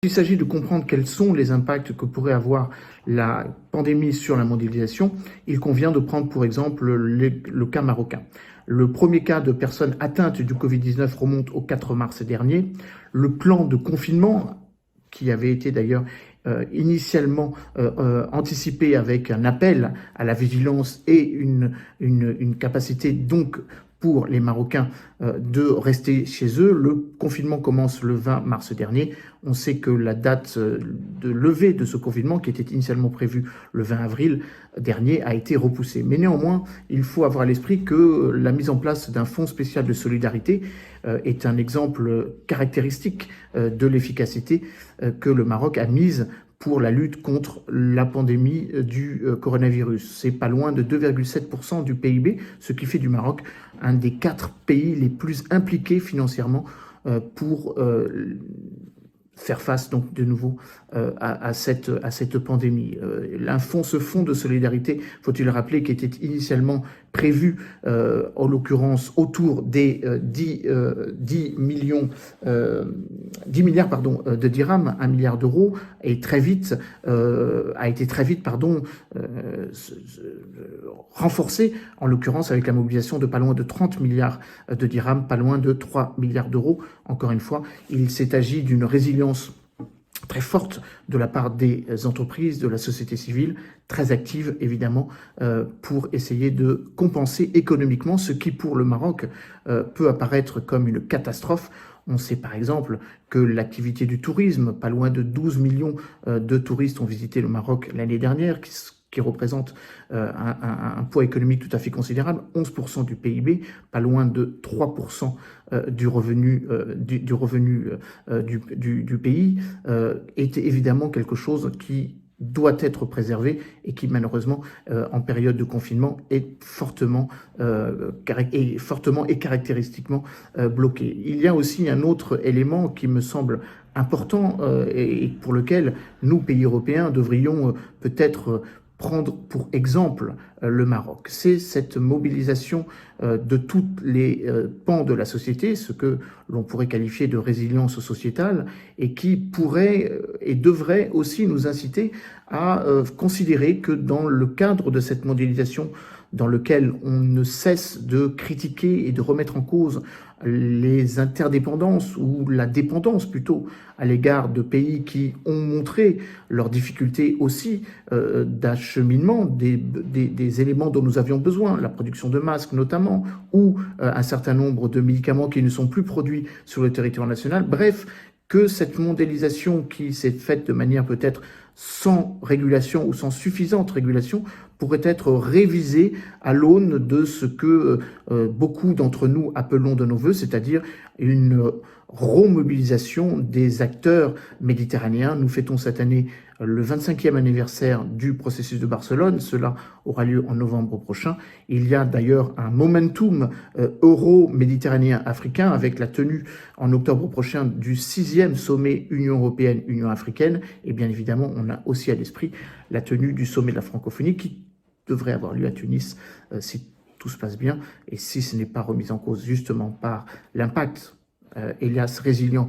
Il s'agit de comprendre quels sont les impacts que pourrait avoir la pandémie sur la mondialisation. Il convient de prendre pour exemple le cas marocain. Le premier cas de personnes atteintes du Covid-19 remonte au 4 mars dernier. Le plan de confinement, qui avait été d'ailleurs initialement anticipé avec un appel à la vigilance et une capacité donc pour les Marocains de rester chez eux. Le confinement commence le 20 mars dernier. On sait que la date de levée de ce confinement, qui était initialement prévue le 20 avril dernier, a été repoussée. Mais néanmoins, il faut avoir à l'esprit que la mise en place d'un fonds spécial de solidarité est un exemple caractéristique de l'efficacité que le Maroc a mise pour la lutte contre la pandémie du coronavirus. C'est pas loin de 2,7% du PIB, ce qui fait du Maroc un des 4 pays les plus impliqués financièrement pour faire face donc de nouveau à cette pandémie. Ce fonds de solidarité, faut-il le rappeler, qui était initialement prévu, en l'occurrence, autour des 10 milliards de dirhams, 1 milliard d'euros, et a été très vite renforcé, en l'occurrence avec la mobilisation de pas loin de 30 milliards de dirhams, pas loin de 3 milliards d'euros. Encore une fois, il s'est agi d'une résilience très forte de la part des entreprises, de la société civile, très active évidemment, pour essayer de compenser économiquement ce qui pour le Maroc peut apparaître comme une catastrophe. On sait par exemple que l'activité du tourisme, pas loin de 12 millions de touristes ont visité le Maroc l'année dernière, qui représente un poids économique tout à fait considérable, 11% du PIB, pas loin de 3% du revenu du pays, est évidemment quelque chose qui doit être préservé et qui malheureusement en période de confinement est fortement et caractéristiquement bloqué. Il y a aussi un autre élément qui me semble important et pour lequel nous, pays européens, devrions peut-être prendre pour exemple le Maroc. C'est cette mobilisation de tous les pans de la société, ce que l'on pourrait qualifier de résilience sociétale, et qui pourrait et devrait aussi nous inciter à considérer que dans le cadre de cette mondialisation dans lequel on ne cesse de critiquer et de remettre en cause les interdépendances ou la dépendance plutôt à l'égard de pays qui ont montré leurs difficultés aussi d'acheminement des éléments dont nous avions besoin, la production de masques notamment, ou un certain nombre de médicaments qui ne sont plus produits sur le territoire national. Bref, que cette mondialisation qui s'est faite de manière peut-être sans régulation ou sans suffisante régulation pourrait être révisée à l'aune de ce que beaucoup d'entre nous appelons de nos voeux, c'est-à-dire une remobilisation des acteurs méditerranéens. Nous fêtons cette année le 25e anniversaire du processus de Barcelone. Cela aura lieu en novembre prochain. Il y a d'ailleurs un momentum euro-méditerranéen africain avec la tenue en octobre prochain du 6e sommet Union européenne-Union africaine. Et bien évidemment, on a aussi à l'esprit la tenue du sommet de la francophonie qui devrait avoir lieu à Tunis si tout se passe bien et si ce n'est pas remis en cause justement par l'impact hélas résilient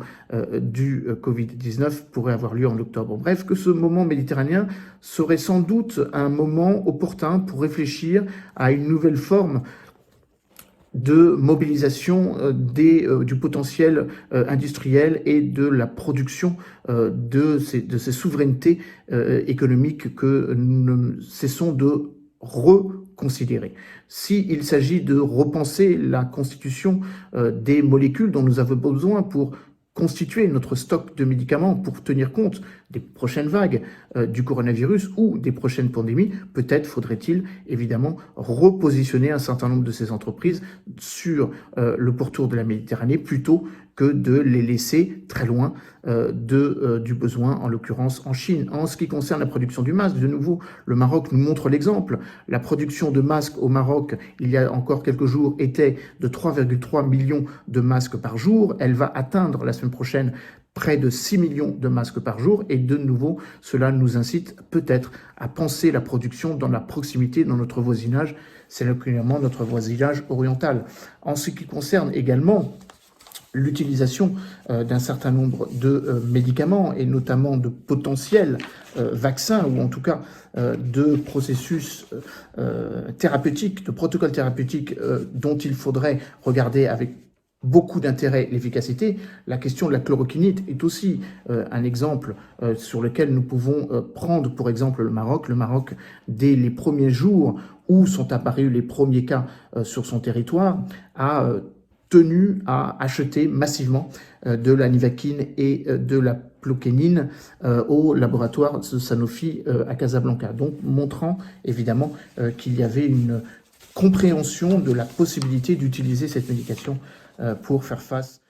du Covid-19 pourrait avoir lieu en octobre. Bref, que ce moment méditerranéen serait sans doute un moment opportun pour réfléchir à une nouvelle forme de mobilisation du potentiel industriel et de la production de ces souverainetés économiques que nous ne cessons de reconsidérer. S'il s'agit de repenser la constitution des molécules dont nous avons besoin pour constituer notre stock de médicaments pour tenir compte des prochaines vagues du coronavirus ou des prochaines pandémies, peut-être faudrait-il évidemment repositionner un certain nombre de ces entreprises sur le pourtour de la Méditerranée plutôt que de les laisser très loin du besoin, en l'occurrence en Chine. En ce qui concerne la production du masque, de nouveau, le Maroc nous montre l'exemple. La production de masques au Maroc, il y a encore quelques jours, était de 3,3 millions de masques par jour. Elle va atteindre la semaine prochaine près de 6 millions de masques par jour. Et de nouveau, cela nous incite peut-être à penser la production dans la proximité, dans notre voisinage, c'est clairement notre voisinage oriental. En ce qui concerne également l'utilisation d'un certain nombre de médicaments et notamment de potentiels vaccins ou en tout cas de processus thérapeutiques, de protocoles thérapeutiques dont il faudrait regarder avec beaucoup d'intérêt l'efficacité. La question de la chloroquinite est aussi un exemple sur lequel nous pouvons prendre pour exemple le Maroc. Le Maroc, dès les premiers jours où sont apparus les premiers cas sur son territoire, a tenu à acheter massivement de la nivaquine et de la ploquénine au laboratoire de Sanofi à Casablanca. Donc montrant évidemment qu'il y avait une compréhension de la possibilité d'utiliser cette médication pour faire face